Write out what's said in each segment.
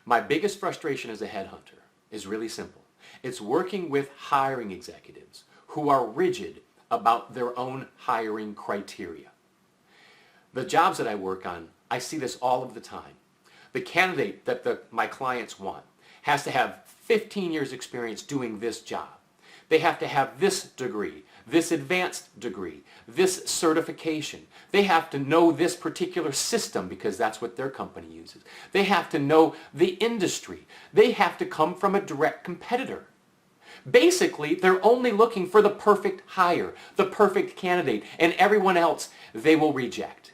My biggest frustration as a headhunter is really simple. It's working with hiring executives who are rigid about their own hiring criteria. The jobs that I work on, I see this all of the time. The candidate that my clients want has to have 15 years experience doing this job. They have to have this degree, this advanced degree, this certification. They have to know this particular system because that's what their company uses. They have to know the industry. They have to come from a direct competitor. Basically, they're only looking for the perfect hire, the perfect candidate, and everyone else they will reject.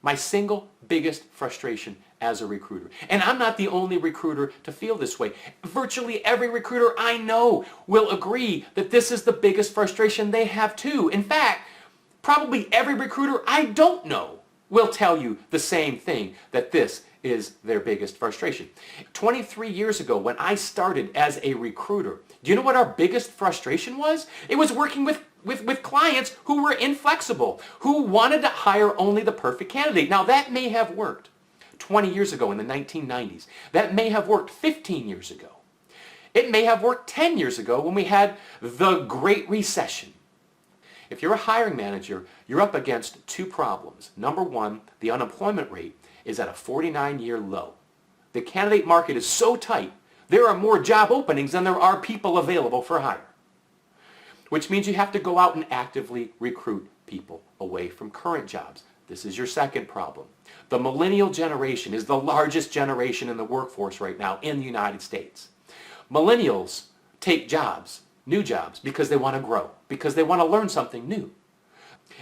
My single biggest frustration as a recruiter. And I'm not the only recruiter to feel this way. Virtually every recruiter I know will agree that this is the biggest frustration they have too. In fact, probably every recruiter I don't know will tell you the same thing, that this is their biggest frustration. 23 years ago when I started as a recruiter, do you know what our biggest frustration was? It was working with clients who were inflexible, who wanted to hire only the perfect candidate. Now that may have worked 20 years ago in the 1990s. That may have worked 15 years ago. It may have worked 10 years ago when we had the Great Recession. If you're a hiring manager, you're up against two problems. Number one, the unemployment rate is at a 49-year low. The candidate market is so tight, there are more job openings than there are people available for hire. Which means you have to go out and actively recruit people away from current jobs. This is your second problem. The millennial generation is the largest generation in the workforce right now in the United States. Millennials take jobs, new jobs, because they want to grow, because they want to learn something new.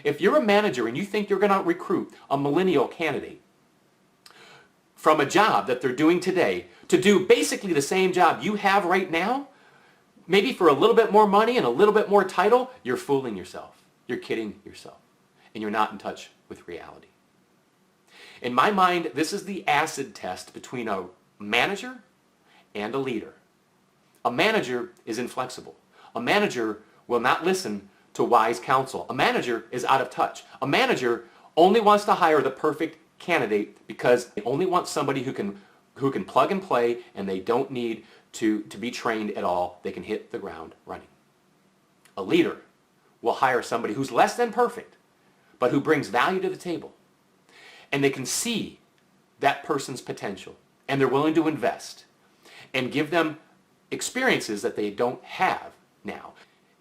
If you're a manager and you think you're going to recruit a millennial candidate from a job that they're doing today to do basically the same job you have right now, maybe for a little bit more money and a little bit more title, you're fooling yourself. You're kidding yourself. And you're not in touch with reality. In my mind, this is the acid test between a manager and a leader. A manager is inflexible. A manager will not listen to wise counsel. A manager is out of touch. A manager only wants to hire the perfect candidate because they only want somebody who can plug and play, and they don't need to be trained at all. They can hit the ground running. A leader will hire somebody who's less than perfect, but who brings value to the table. And they can see that person's potential, and they're willing to invest and give them experiences that they don't have now.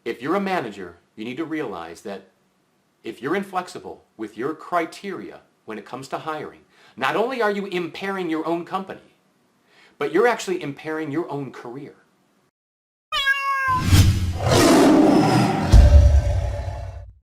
If you're a manager, you need to realize that if you're inflexible with your criteria when it comes to hiring, not only are you impairing your own company, but you're actually impairing your own career.